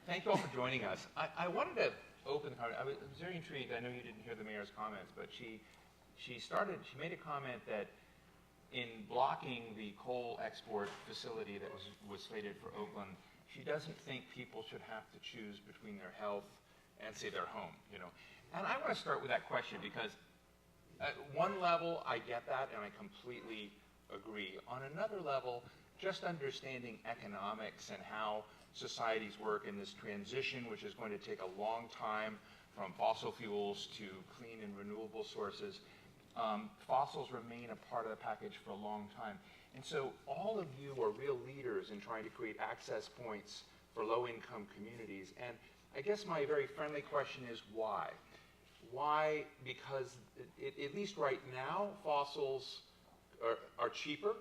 Thank you all for joining us. I wanted to open the conversation. I was very intrigued. I know you didn't hear the mayor's comments, but she made a comment that in blocking the coal export facility that was slated for Oakland, she doesn't think people should have to choose between their health and, say, their home. And I want to start with that question because at one level, I get that, and I completely agree. On another level, just understanding economics and how societies work in this transition, which is going to take a long time from fossil fuels to clean and renewable sources, fossils remain a part of the package for a long time. And so all of you are real leaders in trying to create access points for low-income communities. And I guess my very friendly question is why? Why? Because at least right now, fossils are cheaper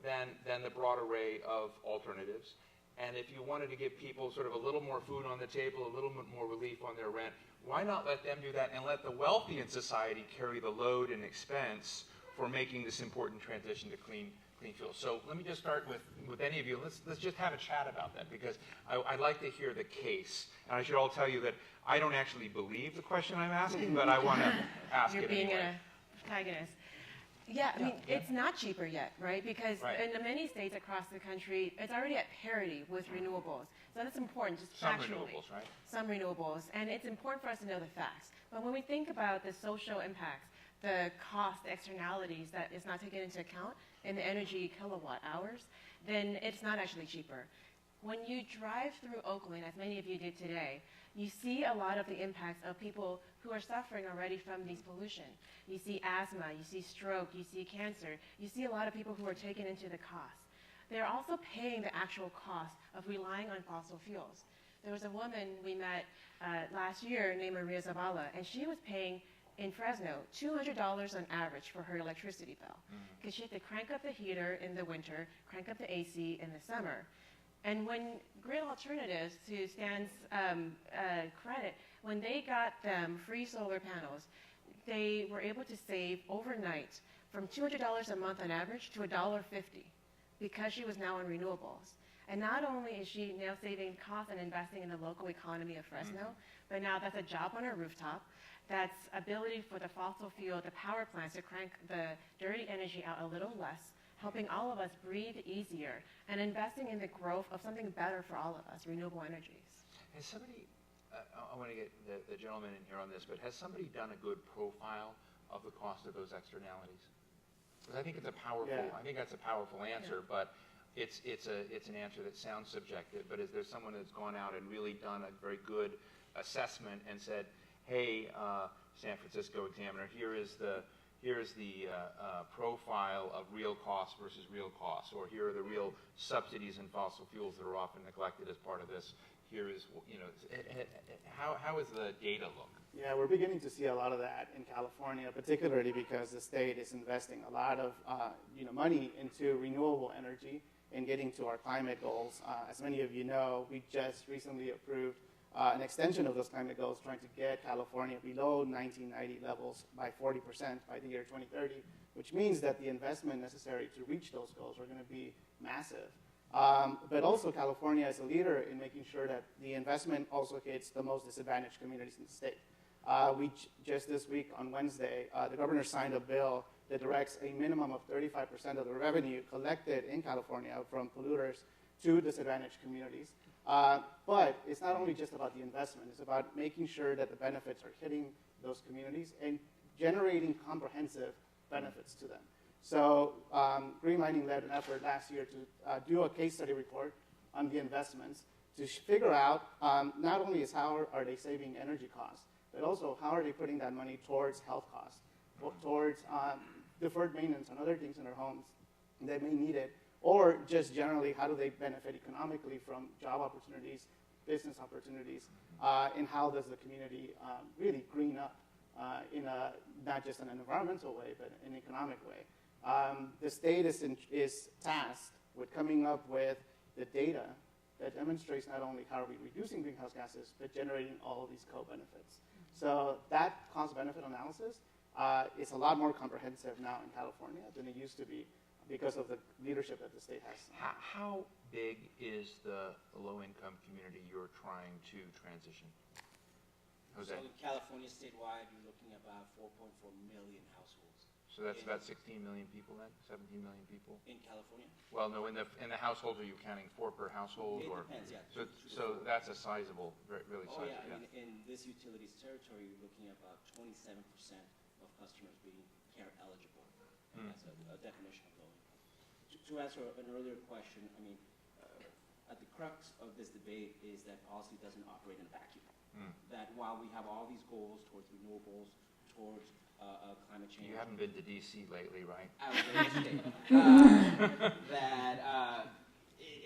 than the broad array of alternatives. And if you wanted to give people sort of a little more food on the table, a little bit more relief on their rent, why not let them do that and let the wealthy in society carry the load and expense for making this important transition to clean fuels? So let me just start with any of you. Let's just have a chat about that, because I'd like to hear the case. And I should all tell you that I don't actually believe the question I'm asking, but I want to ask it anyway. You're being an protagonist. Yeah, I mean, it's not cheaper yet, right? Because in many states across the country, it's already at parity with renewables. So that's important, just Some factually. renewables, right? Some renewables. And it's important for us to know the facts. But when we think about the social impacts, the cost, the externalities that is not taken into account in the energy kilowatt hours, then it's not actually cheaper. When you drive through Oakland, as many of you did today, you see a lot of the impacts of people who are suffering already from these pollution. You see asthma, you see stroke, you see cancer, you see a lot of people who are taken into the cost. They're also paying the actual cost of relying on fossil fuels. There was a woman we met last year named Maria Zavala, and she was paying in Fresno $200 on average for her electricity bill, because she had to crank up the heater in the winter, crank up the AC in the summer. And when Grid Alternatives, to Stan's credit, when they got them free solar panels, they were able to save overnight from $200 a month on average to $1.50, because she was now in renewables. And not only is she now saving costs and investing in the local economy of Fresno, but now that's a job on her rooftop. That's ability for the fossil fuel, the power plants to crank the dirty energy out a little less, helping all of us breathe easier, and investing in the growth of something better for all of us, renewable energies. Has somebody, I want to get the gentleman in here on this, but has somebody done a good profile of the cost of those externalities? Because I think it's a powerful, I think that's a powerful answer, but it's an answer that sounds subjective. But is there someone that's gone out and really done a very good assessment and said, hey, San Francisco Examiner, here is the profile of real costs versus real costs, or here are the real subsidies in fossil fuels that are often neglected as part of this. Here is, how is the data look? Yeah, we're beginning to see a lot of that in California, particularly because the state is investing a lot of money into renewable energy and getting to our climate goals. As many of you know, we just recently approved an extension of those climate goals, trying to get California below 1990 levels by 40% by the year 2030, which means that the investment necessary to reach those goals are going to be massive. But also California is a leader in making sure that the investment also hits the most disadvantaged communities in the state. Just this week on Wednesday, the governor signed a bill that directs a minimum of 35% of the revenue collected in California from polluters to disadvantaged communities. But it's not only just about the investment, it's about making sure that the benefits are hitting those communities and generating comprehensive benefits to them. So Greenlining led an effort last year to do a case study report on the investments to figure out not only is how are they saving energy costs, but also how are they putting that money towards health costs, towards deferred maintenance and other things in their homes that may need it, or just generally how do they benefit economically from job opportunities, business opportunities, and how does the community really green up in not just in an environmental way, but an economic way. The state is tasked with coming up with the data that demonstrates not only how are we reducing greenhouse gases, but generating all of these co-benefits. So that cost-benefit analysis is a lot more comprehensive now in California than it used to be because of the leadership that the state has. How big is the low-income community you're trying to transition? Jose? So in California statewide, you're looking at about 4.4 million households. So that's about 16 million people then, 17 million people? In California? Well, no, in the households, are you counting 4 per household? It or depends, yeah. So that's a sizable, really Oh, sizable. yeah, I mean, in this utilities territory, you're looking at about 27% of customers being care eligible. And that's a definition of low income. To answer an earlier question, I mean, at the crux of this debate is that policy doesn't operate in a vacuum. That while we have all these goals towards renewables, towards climate change. You haven't been to D.C. lately, right? I was going to say that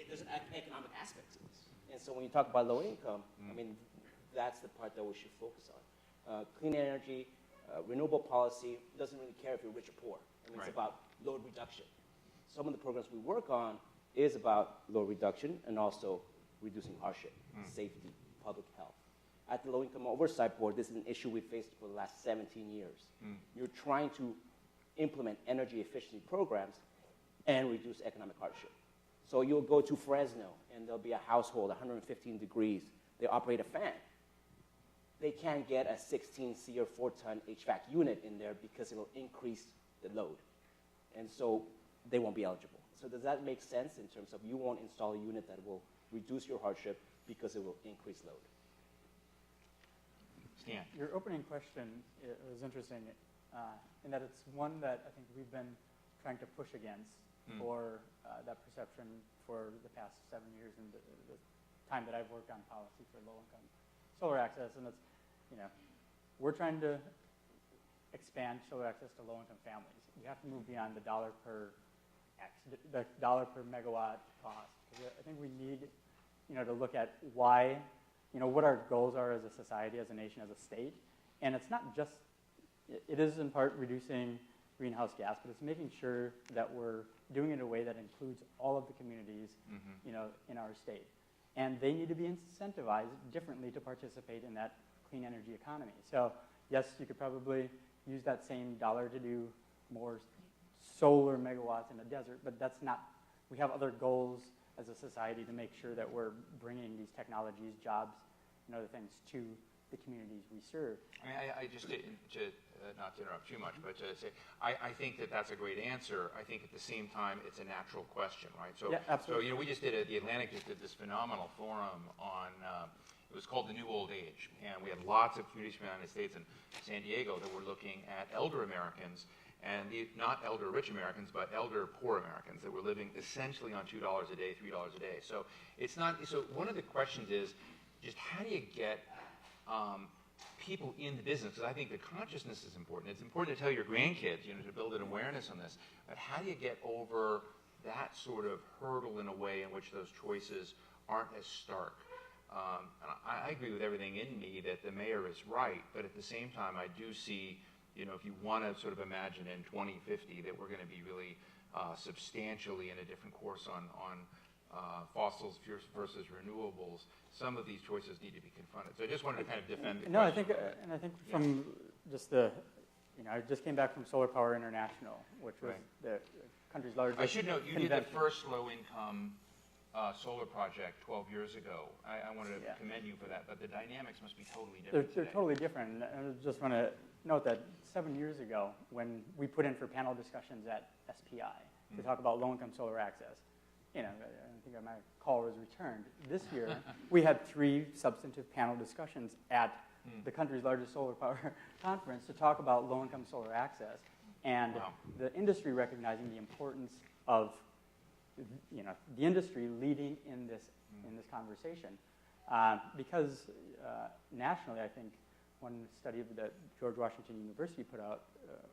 there's an economic aspect to this. And so when you talk about low income, I mean, that's the part that we should focus on. Clean energy, renewable policy doesn't really care if you're rich or poor. I mean, It's about load reduction. Some of the programs we work on is about load reduction and also reducing hardship, safety, public health. At the Low Income Oversight Board, this is an issue we've faced for the last 17 years. You're trying to implement energy efficiency programs and reduce economic hardship. So you'll go to Fresno, and there'll be a household, 115 degrees. They operate a fan. They can't get a 16C or 4-ton HVAC unit in there because it'll increase the load. And so they won't be eligible. So does that make sense in terms of you won't install a unit that will reduce your hardship because it will increase load? Stan. Your opening question was interesting in that it's one that I think we've been trying to push against for that perception for the past 7 years and the time that I've worked on policy for low-income solar access. And it's, we're trying to expand solar access to low-income families. You have to move beyond the dollar per megawatt cost. I think we need, to look at why. What our goals are as a society, as a nation, as a state. And it's not just, it is in part reducing greenhouse gas, but it's making sure that we're doing it in a way that includes all of the communities, in our state. And they need to be incentivized differently to participate in that clean energy economy. So yes, you could probably use that same dollar to do more solar megawatts in the desert, but that's not, we have other goals as a society to make sure that we're bringing these technologies, jobs, and other things to the communities we serve. I mean, I just, not to interrupt too much, but to say, I think that's a great answer. I think at the same time, it's a natural question, right? So, yeah, absolutely. So we just did, the Atlantic just did this phenomenal forum on, it was called The New Old Age, and we had lots of communities from the United States and San Diego that were looking at elder Americans, and not elder rich Americans, but elder poor Americans that were living essentially on $2 a day, $3 a day. So it's not, so one of the questions is just how do you get people in the business? Because I think the consciousness is important. It's important to tell your grandkids, to build an awareness on this. But how do you get over that sort of hurdle in a way in which those choices aren't as stark? And I agree with everything in me that the mayor is right, but at the same time, I do see, if you want to sort of imagine in 2050 that we're going to be really substantially in a different course on fossils versus renewables, some of these choices need to be confronted. So I just wanted to kind of defend the question. I think from just I just came back from Solar Power International, which was the country's largest I should note, you convention. did the first low-income solar project 12 years ago. I wanted to commend you for that, but the dynamics must be totally different They're totally different. And I just want to note that 7 years ago, when we put in for panel discussions at SPI to talk about low-income solar access, I think my call was returned. This year, we had 3 substantive panel discussions at the country's largest solar power conference to talk about low-income solar access, and the industry recognizing the importance of the industry leading in this conversation, because nationally, I think one study that George Washington University put out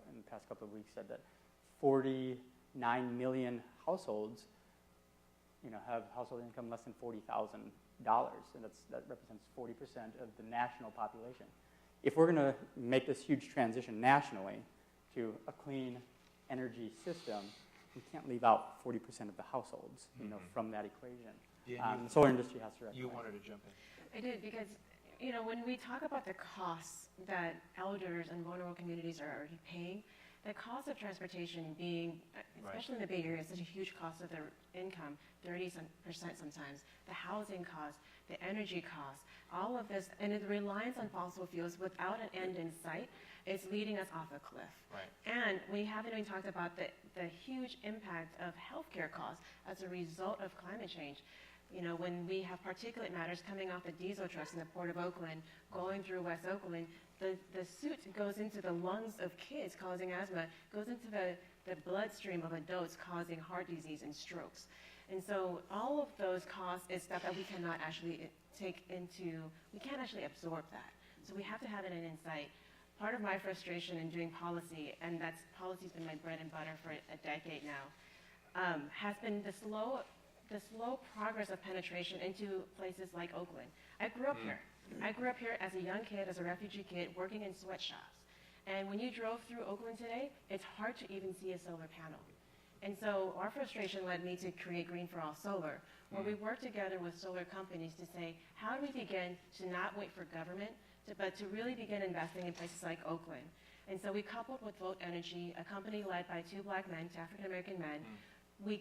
in the past couple of weeks said that 49 million households, have household income less than $40,000, and that represents 40% of the national population. If we're going to make this huge transition nationally to a clean energy system, we can't leave out 40% of the households, from that equation. The solar industry has to recognize. You wanted to jump in. I did, because when we talk about the costs that elders and vulnerable communities are already paying, the cost of transportation being, especially in the Bay Area, such a huge cost of their income, 30% sometimes, the housing costs, the energy costs, all of this, and the reliance on fossil fuels without an end in sight is leading us off a cliff. Right. And we haven't even talked about the huge impact of healthcare costs as a result of climate change. You know, when we have particulate matters coming off the diesel trucks in the Port of Oakland, going through West Oakland, the soot goes into the lungs of kids causing asthma, goes into the bloodstream of adults causing heart disease and strokes. And so all of those costs is stuff that we cannot actually we can't actually absorb that. So we have to have it in insight. Part of my frustration in doing policy, and that's policy's been my bread and butter for a decade now, has been the slow progress of penetration into places like Oakland. I grew up here. I grew up here as a young kid, as a refugee kid, working in sweatshops. And when you drove through Oakland today, it's hard to even see a solar panel. And so our frustration led me to create Green for All Solar, where we work together with solar companies to say, how do we begin to not wait for government, but to really begin investing in places like Oakland? And so we coupled with Vote Energy, a company led by two black men, two African-American men. We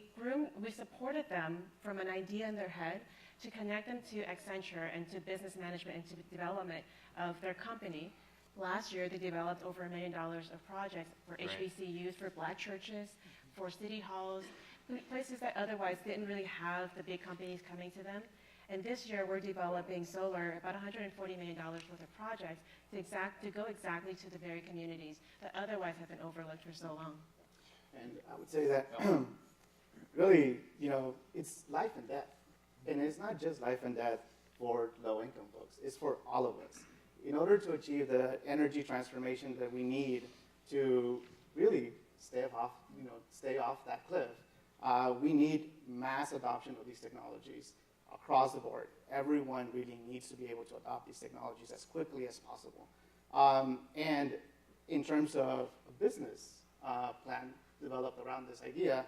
supported them from an idea in their head to connect them to Accenture and to business management and to development of their company. Last year, they developed over $1 million of projects for HBCUs, for black churches, for city halls, places that otherwise didn't really have the big companies coming to them. And this year, we're developing solar, about $140 million worth of projects to go exactly to the very communities that otherwise have been overlooked for so long. And I would say that really, you know, it's life and death. And it's not just life and death for low-income folks. It's for all of us. In order to achieve the energy transformation that we need to really stay off that cliff, we need mass adoption of these technologies across the board. Everyone really needs to be able to adopt these technologies as quickly as possible. And in terms of a business plan developed around this idea,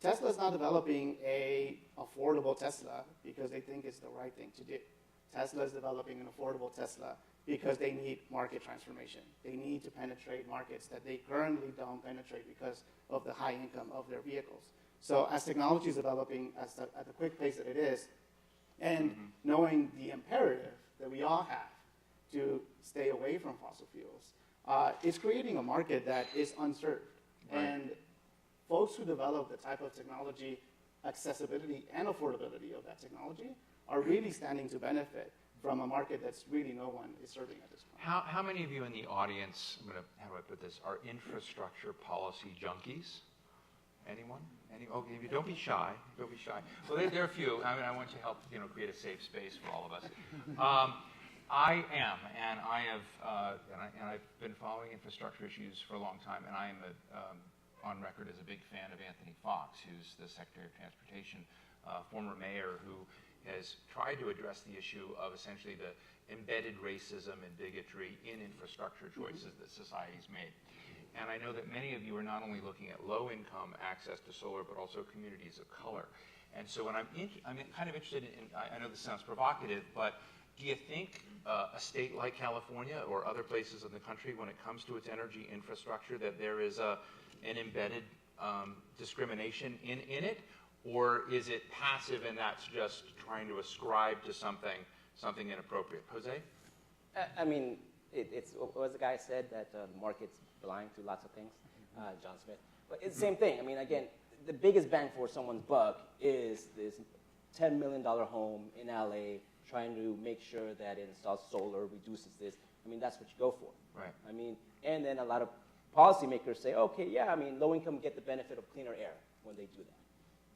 Tesla's not developing a affordable Tesla because they think it's the right thing to do. Tesla is developing an affordable Tesla because they need market transformation. They need to penetrate markets that they currently don't penetrate because of the high income of their vehicles. So as technology is developing at the quick pace that it is, and knowing the imperative that we all have to stay away from fossil fuels, it's creating a market that is unserved. Right. And folks who develop the type of technology, accessibility and affordability of that technology are really standing to benefit from a market that's really no one is serving at this point. How many of you in the audience, how do I put this, are infrastructure policy junkies? Anyone? Okay, don't be shy. Don't be shy. Well, there are a few. I mean, I want to help, create a safe space for all of us. I am, and I have, and I've been following infrastructure issues for a long time, and I am on record as a big fan of Anthony Fox, who's the Secretary of Transportation, former mayor, who has tried to address the issue of essentially the embedded racism and bigotry in infrastructure choices that society's made. And I know that many of you are not only looking at low-income access to solar, but also communities of color. And so when I'm kind of interested in, I know this sounds provocative, but do you think a state like California or other places in the country, when it comes to its energy infrastructure, that there is an embedded discrimination in it? Or is it passive and that's just trying to ascribe to something inappropriate? Jose? I mean, it's what was the guy said, that the market's blind to lots of things, John Smith. But it's the same thing. I mean, again, the biggest bang for someone's buck is this $10 million home in LA trying to make sure that it installs solar, reduces this. I mean, that's what you go for. Right. I mean, and then a lot of policymakers say, okay, yeah, I mean, low income get the benefit of cleaner air when they do that.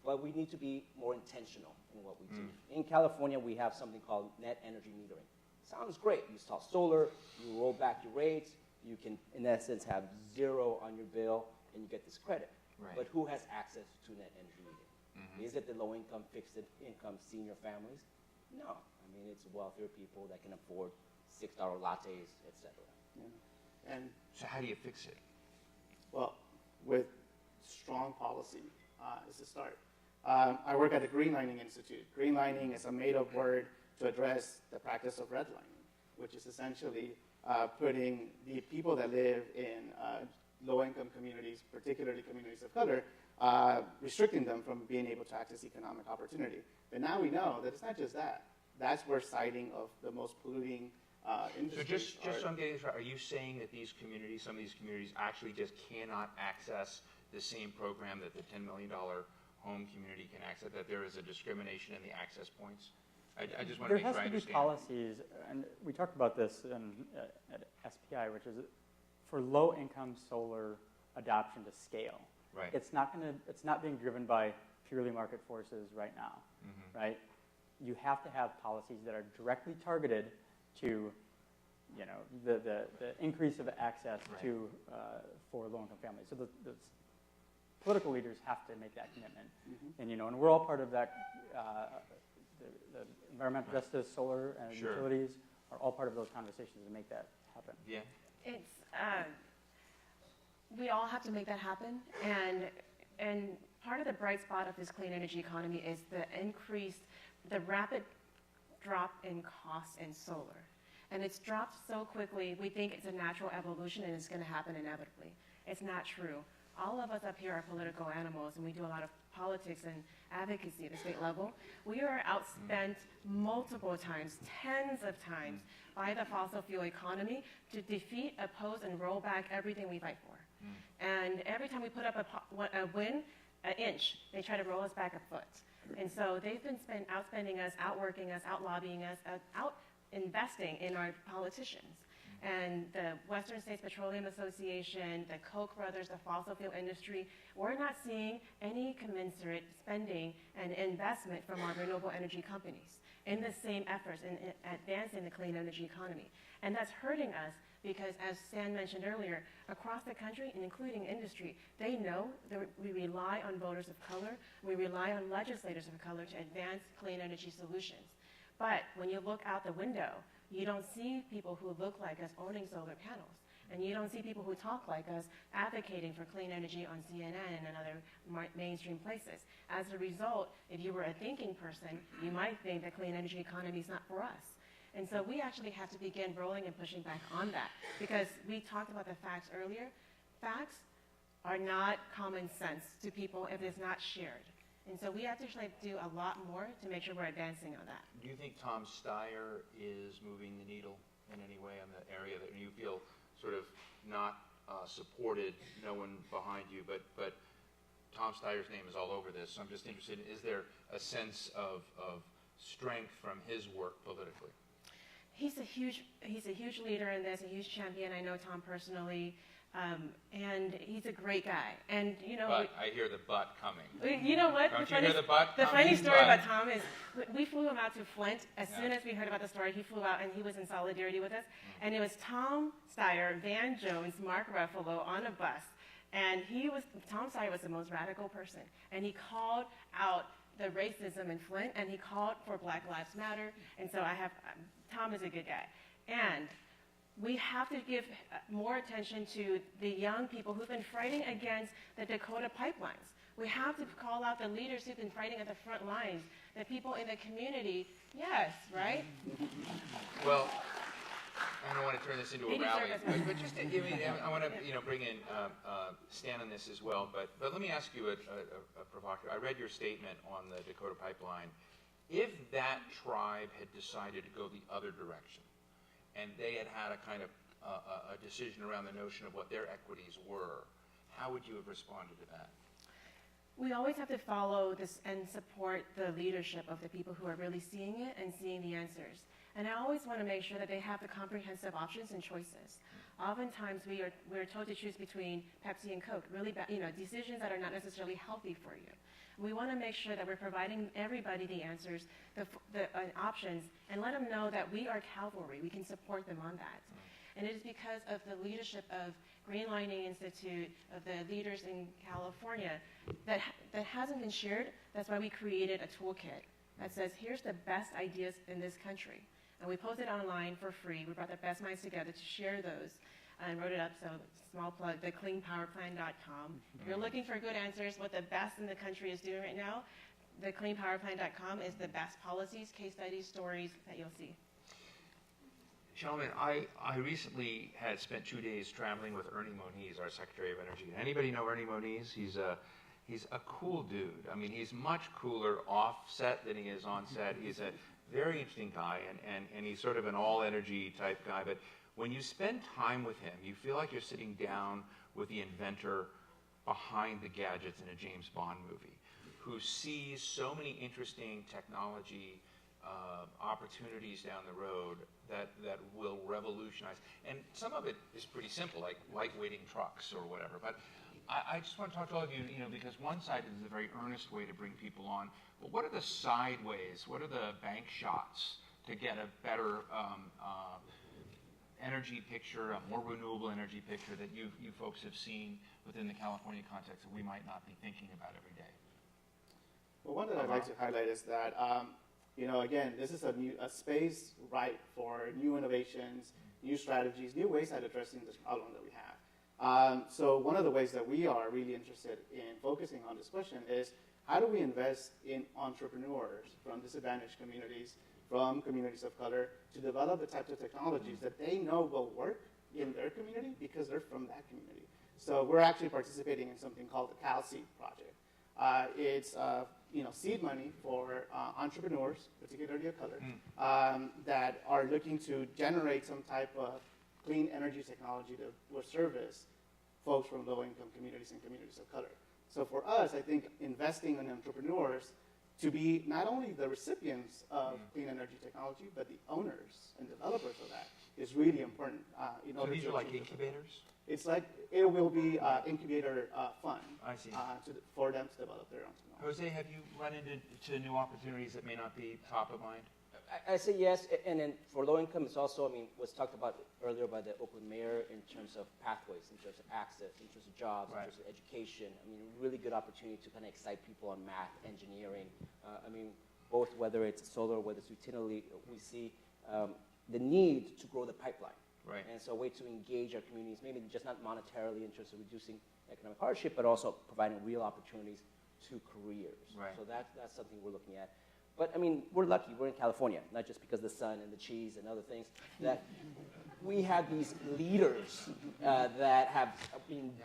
But we need to be more intentional in what we do. In California, we have something called net energy metering. Sounds great. You install solar, you roll back your rates, you can, in essence, have zero on your bill, and you get this credit. Right. But who has access to net energy metering? Is it the low-income, fixed-income senior families? No. I mean, it's wealthier people that can afford $6 lattes, et cetera. Yeah. And so how do you fix it? Well, with strong policy is the start. I work at the Greenlining Institute. Greenlining is a made-up word to address the practice of redlining, which is essentially putting the people that live in low-income communities, particularly communities of color, restricting them from being able to access economic opportunity. But now we know that it's not just that. That's where siting of the most polluting industries. So just so I'm getting this right, are you saying that these communities, some of these communities, actually just cannot access the same program that the $10 million home community can access, that there is a discrimination in the access points? I just want to make sure I understand. There has to be policies, and we talked about this at SPI, which is for low-income solar adoption to scale. Right. It's not being driven by purely market forces right now, right? You have to have policies that are directly targeted to, the increase of access to for low-income families. So the political leaders have to make that commitment, and we're all part of that. The environmental justice, solar, and utilities are all part of those conversations to make that happen. Yeah. It's we all have to make that happen, and part of the bright spot of this clean energy economy is the rapid drop in costs in solar. And it's dropped so quickly, we think it's a natural evolution and it's going to happen inevitably. It's not true. All of us up here are political animals, and we do a lot of politics and advocacy at the state level. We are outspent multiple times, tens of times, by the fossil fuel economy to defeat, oppose, and roll back everything we fight for. And every time we put up a win, an inch, they try to roll us back a foot. And so they've been outspending us, outworking us, outlobbying us, out investing in our politicians. And the Western States Petroleum Association, the Koch brothers, the fossil fuel industry, we're not seeing any commensurate spending and investment from our renewable energy companies in the same efforts in advancing the clean energy economy. And that's hurting us because, as Stan mentioned earlier, across the country, and including industry, they know that we rely on voters of color, we rely on legislators of color to advance clean energy solutions. But when you look out the window, you don't see people who look like us owning solar panels. And you don't see people who talk like us advocating for clean energy on CNN and other mainstream places. As a result, if you were a thinking person, you might think that clean energy economy is not for us. And so we actually have to begin rolling and pushing back on that, because we talked about the facts earlier. Facts are not common sense to people if it's not shared. And so we have to actually do a lot more to make sure we're advancing on that. Do you think Tom Steyer is moving the needle in any way on the area that you feel sort of not supported, no one behind you, but Tom Steyer's name is all over this, so I'm just interested, is there a sense of strength from his work politically? He's a huge leader in this, a huge champion. I know Tom personally. And he's a great guy. And but I hear the but coming. You know what? Don't you hear the but coming? The funny story about Tom is we flew him out to Flint. As soon as we heard about the story, he flew out and he was in solidarity with us. And it was Tom Steyer, Van Jones, Mark Ruffalo on a bus. And Tom Steyer was the most radical person. And he called out the racism in Flint, and he called for Black Lives Matter. And so Tom is a good guy. And we have to give more attention to the young people who've been fighting against the Dakota pipelines. We have to call out the leaders who've been fighting at the front lines, the people in the community. Yes, right? Well, I don't want to turn this into a rally, but just to give me, I want to bring in Stan on this as well. But let me ask you a provocative. I read your statement on the Dakota pipeline. If that tribe had decided to go the other direction, and they had a kind of a decision around the notion of what their equities were, how would you have responded to that? We always have to follow this and support the leadership of the people who are really seeing it and seeing the answers. And I always want to make sure that they have the comprehensive options and choices. Oftentimes we're told to choose between Pepsi and Coke, really bad, decisions that are not necessarily healthy for you. We want to make sure that we're providing everybody the answers, the options, and let them know that we are cavalry. We can support them on that. And it is because of the leadership of Greenlining Institute, of the leaders in California, that hasn't been shared. That's why we created a toolkit that says, here's the best ideas in this country. And we posted online for free. We brought the best minds together to share those. And wrote it up, so small plug, thecleanpowerplan.com. If you're looking for good answers, what the best in the country is doing right now, thecleanpowerplan.com is the best policies, case studies, stories that you'll see. Gentlemen, I recently had spent 2 days traveling with Ernie Moniz, our Secretary of Energy. Anybody know Ernie Moniz? He's a cool dude. I mean, he's much cooler off-set than he is on-set. He's a very interesting guy, and he's sort of an all-energy type guy. But when you spend time with him, you feel like you're sitting down with the inventor behind the gadgets in a James Bond movie, who sees so many interesting technology opportunities down the road that will revolutionize. And some of it is pretty simple, like lightweighting trucks or whatever. But I just want to talk to all of you, because one side is a very earnest way to bring people on. But what are the sideways? What are the bank shots to get a better energy picture, a more renewable energy picture that you folks have seen within the California context that we might not be thinking about every day? Well, one that I'd like to highlight is that, again, this is a space ripe for new innovations, new strategies, new ways at addressing this problem that we have. So one of the ways that we are really interested in focusing on this question is, how do we invest in entrepreneurs from disadvantaged communities, from communities of color, to develop the types of technologies that they know will work in their community because they're from that community. So we're actually participating in something called the CalSeed project. It's seed money for entrepreneurs, particularly of color, that are looking to generate some type of clean energy technology that will service folks from low-income communities and communities of color. So for us, I think investing in entrepreneurs to be not only the recipients of clean energy technology, but the owners and developers of that is really important. So these are like incubators? It's like, it will be incubator fund. I see. For them to develop their own technology. Jose, have you run into new opportunities that may not be top of mind? I say yes, and then for low income, it's also, was talked about earlier by the Oakland mayor in terms of pathways, in terms of access, in terms of jobs, Right. in terms of education. Really good opportunity to kind of excite people on math, engineering. Both whether it's solar, whether it's utility, we see the need to grow the pipeline. Right. And so a way to engage our communities, maybe just not monetarily in terms of reducing economic hardship, but also providing real opportunities to careers. Right. So that's something we're looking at. But we're lucky, we're in California, not just because of the sun and the cheese and other things, that we have these leaders that have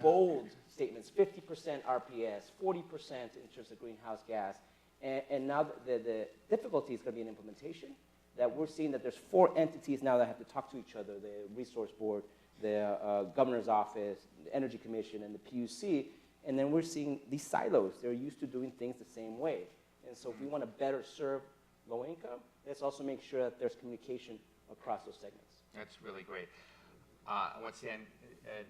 bold statements, 50% RPS, 40% in terms of greenhouse gas. And now the difficulty is going to be in implementation, that we're seeing that there's 4 entities now that have to talk to each other, the Resource Board, the Governor's Office, the Energy Commission, and the PUC, and then we're seeing these silos. They're used to doing things the same way. And so if we want to better serve low income, let's also make sure that there's communication across those segments. That's really great. I want to stand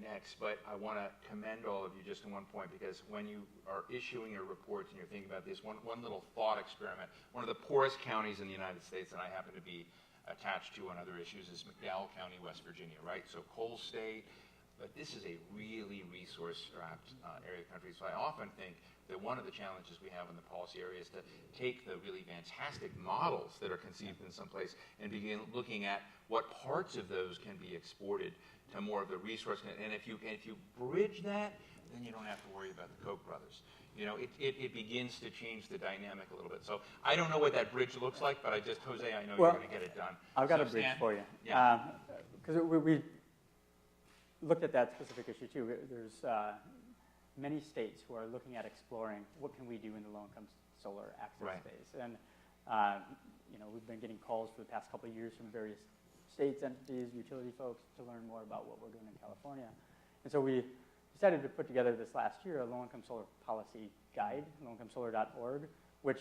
next, but I want to commend all of you just in one point, because when you are issuing your reports and you're thinking about this, one little thought experiment, one of the poorest counties in the United States that I happen to be attached to on other issues is McDowell County, West Virginia, right? So coal state, but this is a really resource-strapped area of the country. So I often think that one of the challenges we have in the policy area is to take the really fantastic models that are conceived in some place and begin looking at what parts of those can be exported to more of the resource. And if you bridge that, then you don't have to worry about the Koch brothers. It begins to change the dynamic a little bit. So I don't know what that bridge looks like, but Jose, I know you're going to get it done. I've got So a bridge Stan? for you. Yeah. Because we looked at that specific issue too. There's many states who are looking at exploring what can we do in the low-income solar access Right. space. And we've been getting calls for the past couple of years from various states, entities, utility folks to learn more about what we're doing in California. And so we decided to put together this last year a low-income solar policy guide, lowincomessolar.org, which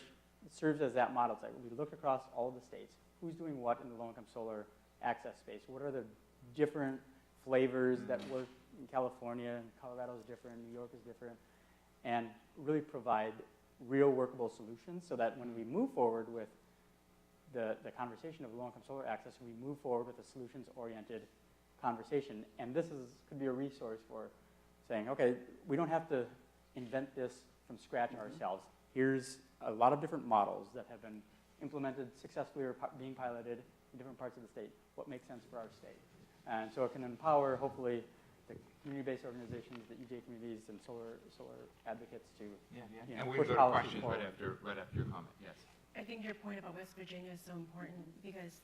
serves as that model. We looked across all of the states, who's doing what in the low-income solar access space, what are the different flavors that work in California, and Colorado is different, New York is different, and really provide real workable solutions so that when we move forward with the conversation of low-income solar access, we move forward with a solutions-oriented conversation. And this could be a resource for saying, okay, we don't have to invent this from scratch ourselves. Here's a lot of different models that have been implemented successfully or being piloted in different parts of the state. What makes sense for our state? And so it can empower, hopefully, the community-based organizations, the EJ communities, and solar advocates to And we push go to policy questions forward. right after your comment. Yes. I think your point about West Virginia is so important because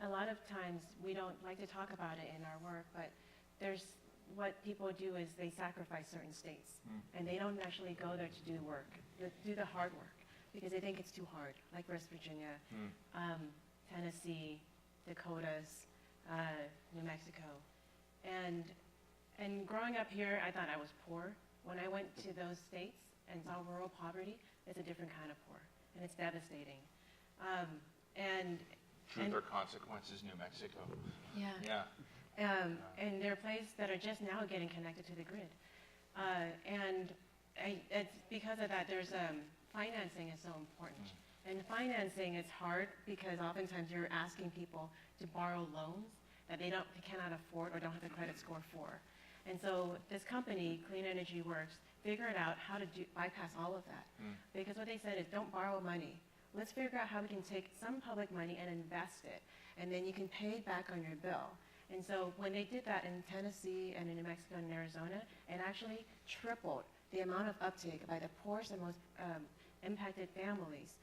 a lot of times we don't like to talk about it in our work, but what people do is they sacrifice certain states, and they don't actually go there to do work, do the hard work, because they think it's too hard, like West Virginia, Tennessee, Dakotas, New Mexico. And growing up here, I thought I was poor. When I went to those states and saw rural poverty, it's a different kind of poor, and it's devastating. Truth or consequences, New Mexico. Yeah. Yeah. And there are places that are just now getting connected to the grid. It's because of that, there's financing is so important. And financing is hard because oftentimes you're asking people to borrow loans that they cannot afford or don't have the credit score for. And so this company, Clean Energy Works, figured out how to bypass all of that. Because what they said is, don't borrow money. Let's figure out how we can take some public money and invest it, and then you can pay it back on your bill. And so when they did that in Tennessee and in New Mexico and Arizona, it actually tripled the amount of uptake by the poorest and most impacted families.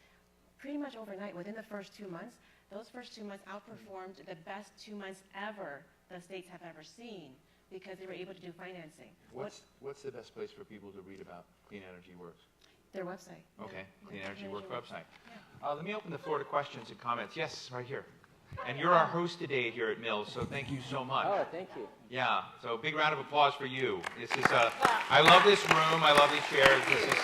Pretty much overnight, within the first 2 months, those first 2 months outperformed the best 2 months ever the states have ever seen because they were able to do financing. What's the best place for people to read about Clean Energy Works? Their website. Okay, Yeah. Clean Energy Works website. Yeah. Let me open the floor to questions and comments. Yes, right here. And you're our host today here at Mills, so thank you so much. Oh, thank you. Yeah, so big round of applause for you. This is, I love this room, I love these chairs. This is,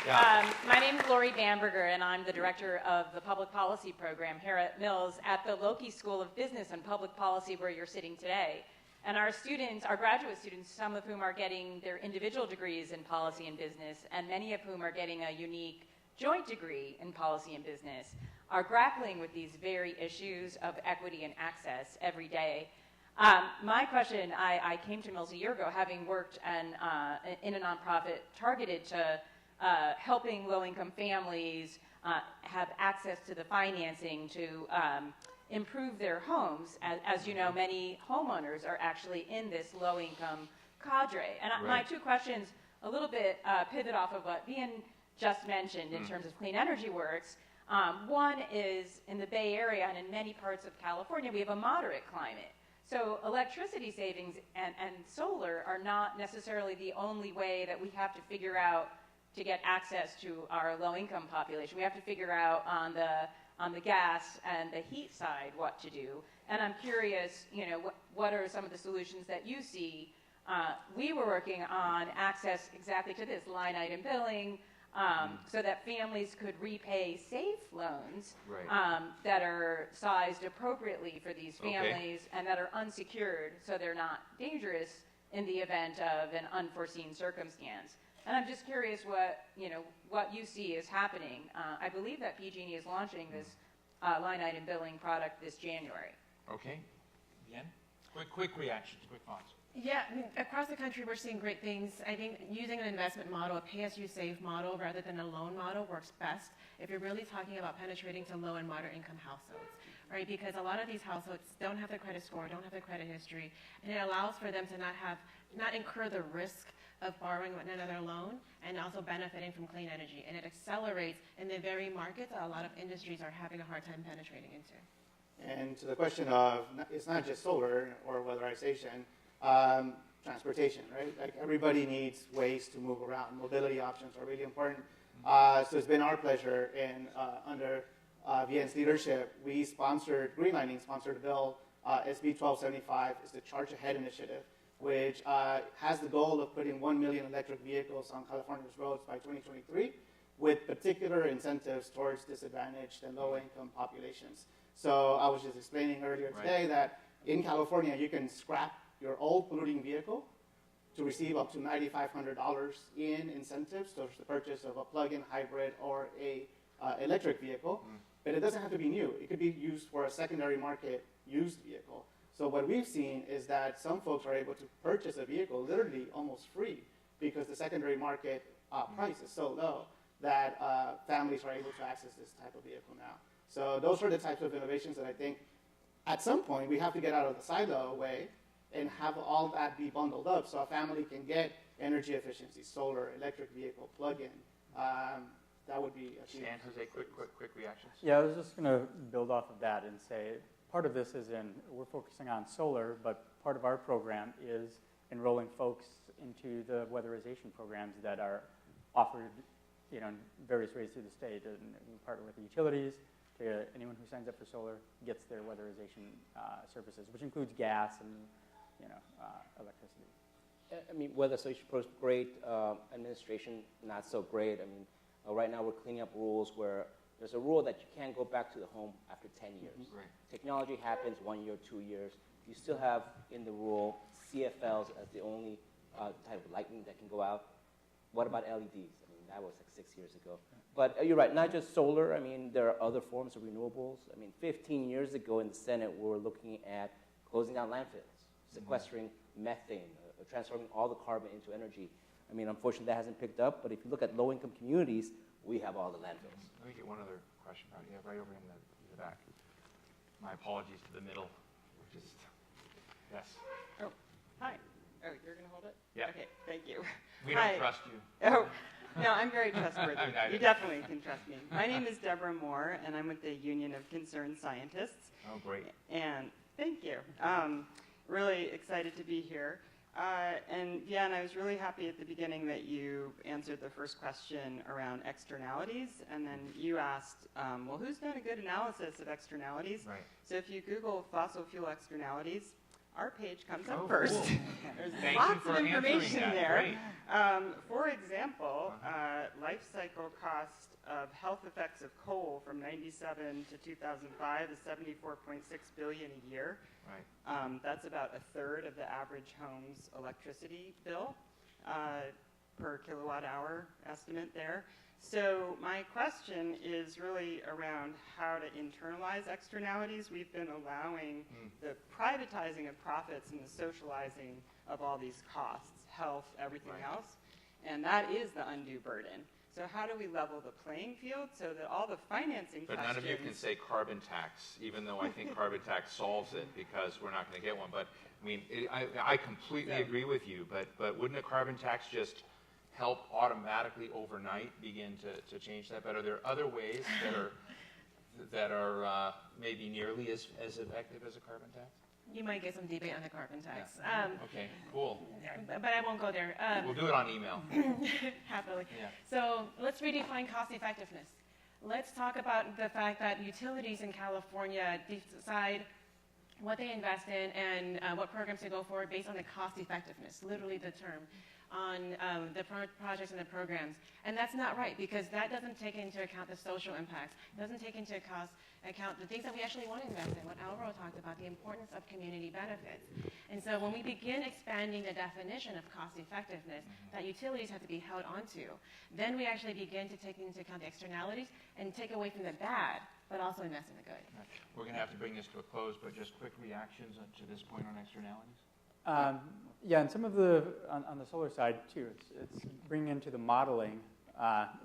yeah. My name is Lori Bamberger, and I'm the director of the Public Policy Program here at Mills at the Loki School of Business and Public Policy, where you're sitting today. And our students, our graduate students, some of whom are getting their individual degrees in policy and business, and many of whom are getting a unique joint degree in policy and business, are grappling with these very issues of equity and access every day. My question, I came to Mills a year ago having worked in a nonprofit targeted to helping low-income families have access to the financing to improve their homes. As you know, many homeowners are actually in this low-income cadre. And my two questions a little bit pivot off of what Vien just mentioned in terms of Clean Energy Works. One is in the Bay Area and in many parts of California, we have a moderate climate. So electricity savings and solar are not necessarily the only way that we have to figure out to get access to our low-income population. We have to figure out on the gas and the heat side what to do. And I'm curious, what are some of the solutions that you see? We were working on access exactly to this, line item billing, so that families could repay safe loans that are sized appropriately for these families and that are unsecured, so they're not dangerous in the event of an unforeseen circumstance. And I'm just curious what you see is happening. I believe that PG&E is launching this line item billing product this January. Okay. Vien? Quick reactions, quick thoughts. Yeah, I mean, across the country, we're seeing great things. I think using an investment model, a pay-as-you-save model, rather than a loan model works best if you're really talking about penetrating to low and moderate income households, right? Because a lot of these households don't have the credit score, don't have the credit history, and it allows for them to not incur the risk of borrowing another loan and also benefiting from clean energy. And it accelerates in the very markets that a lot of industries are having a hard time penetrating into. And to the question of, it's not just solar or weatherization, transportation, right? Like everybody needs ways to move around. Mobility options are really important. So it's been our pleasure, and under Vien's leadership, Greenlining sponsored a bill, SB 1275, is the Charge Ahead initiative, which has the goal of putting 1 million electric vehicles on California's roads by 2023, with particular incentives towards disadvantaged and low-income populations. So I was just explaining earlier today that in California, you can scrap your old polluting vehicle to receive up to $9,500 in incentives towards the purchase of a plug-in hybrid or a electric vehicle. But it doesn't have to be new. It could be used for a secondary market used vehicle. So what we've seen is that some folks are able to purchase a vehicle literally almost free because the secondary market price is so low that families are able to access this type of vehicle now. So those are the types of innovations that I think at some point we have to get out of the silo way and have all that be bundled up so a family can get energy efficiency, solar, electric vehicle, plug-in, that would be achieved. Stan, Jose, quick reactions? Yeah, I was just going to build off of that and say part of this is we're focusing on solar, but part of our program is enrolling folks into the weatherization programs that are offered, in various ways through the state. And we partner with the utilities. Anyone who signs up for solar gets their weatherization services, which includes gas and, electricity. I mean, weatherization program, great. Administration, not so great. I mean, right now we're cleaning up rules where there's a rule that you can't go back to the home after 10 years. Right. Technology Happens 1 year, 2 years. You still have in the rule CFLs as the only type of lighting that can go out. What about LEDs? I mean, that was like 6 years ago. But you're right, not just solar. I mean, there are other forms of renewables. I mean, 15 years ago in the Senate, we were looking at closing down landfills, sequestering methane, transforming all the carbon into energy. I mean, unfortunately, that hasn't picked up. But if you look at low-income communities, we have all the landfills. Let me get one other question. Yeah, right over in the back. My apologies to the middle. Yes. Oh, hi. Oh, you're going to hold it? Yeah. Okay, thank you. We Hi. don't trust you. Oh, no, I'm very trustworthy. I You definitely can trust me. My name is Deborah Moore, and I'm with the Union of Concerned Scientists. Oh, great. And thank you. Really excited to be here. And Vien, I was really happy at the beginning that you answered the first question around externalities, and then you asked, well, who's done a good analysis of externalities? Right. So if you Google fossil fuel externalities, our page comes up Oh, first. cool. There's Thank you lots for of answering information that. there. Great. For example, life cycle cost of health effects of coal from 97 to 2005 is $74.6 billion a year. Right. That's about a third of the average home's electricity bill per kilowatt hour estimate there. So my question is really around how to internalize externalities. We've been allowing the privatizing of profits and the socializing of all these costs, health, everything else, and that is the undue burden. So how do we level the playing field so that all the financing But questions... none of you can say carbon tax, even though I think carbon tax solves it, because we're not going to get one. But I mean, I completely agree with you. But wouldn't a carbon tax just help automatically overnight begin to change that? But are there other ways that are maybe nearly as effective as a carbon tax? You might get some debate on the carbon tax. Okay, cool. But I won't go there. We'll do it on email. Happily. Yeah. So let's redefine cost effectiveness. Let's talk about the fact that utilities in California decide what they invest in and what programs to go for based on the cost effectiveness, literally the term, on the projects and the programs. And that's not right, because that doesn't take into account the social impacts, doesn't take into account the things that we actually want to invest in, what Alvaro talked about, the importance of community benefits. And so when we begin expanding the definition of cost effectiveness that utilities have to be held onto, then we actually begin to take into account the externalities and take away from the bad, but also invest in the good. Right. We're going to have to bring this to a close, but just quick reactions to this point on externalities? Yeah, and some of the, on the solar side too, it's bringing into the modeling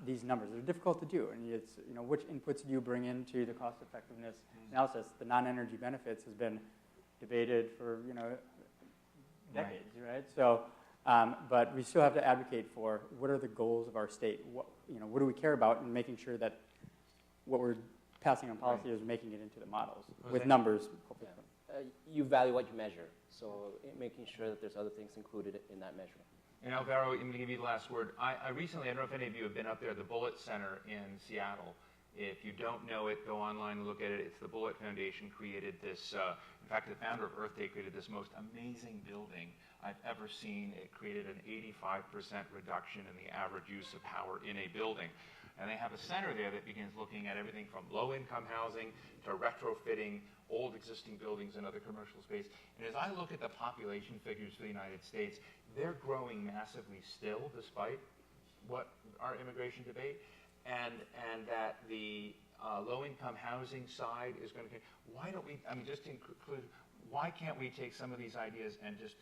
these numbers. They're difficult to do, and it's, which inputs do you bring into the cost effectiveness analysis? The non-energy benefits has been debated for, decades, right? So, but we still have to advocate for what are the goals of our state? What do we care about, and making sure that what we're passing on policy is making it into the models with numbers. You value what you measure, so making sure that there's other things included in that measure. And Alvaro, I'm going to give you the last word. I recently, I don't know if any of you have been up there, the Bullitt Center in Seattle. If you don't know it, go online and look at it. It's the Bullitt Foundation created this, in fact, the founder of Earth Day created this most amazing building I've ever seen. It created an 85% reduction in the average use of power in a building. And they have a center there that begins looking at everything from low-income housing to retrofitting old existing buildings and other commercial space. And as I look at the population figures for the United States, they're growing massively still, despite what our immigration debate, and that the low-income housing side is going to. Why don't we? I mean, just to include, why can't we take some of these ideas and just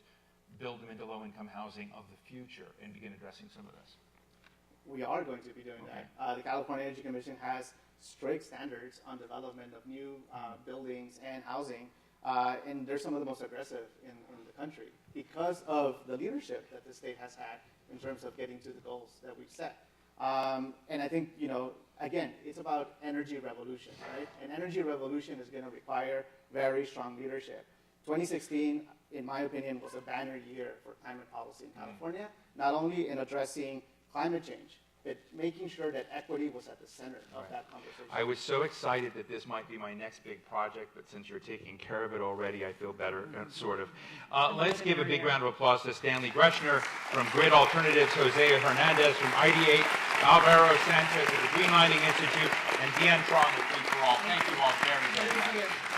build them into low-income housing of the future and begin addressing some of this? We are going to be doing that. The California Energy Commission has strict standards on development of new buildings and housing, and they're some of the most aggressive in the country because of the leadership that the state has had in terms of getting to the goals that we've set. And I think, again, it's about energy revolution, right? And energy revolution is going to require very strong leadership. 2016, in my opinion, was a banner year for climate policy in California, not only in addressing climate change, but making sure that equity was at the center of that conversation. I was so excited that this might be my next big project, but since you're taking care of it already, I feel better, sort of. Let's give a big round of applause to Stanley Greschner from Grid Alternatives, Jose Hernandez from IDEATE, Alvaro Sanchez of the Greenlining Institute, and Vien Truong of Green for All. Thank you all very, very much.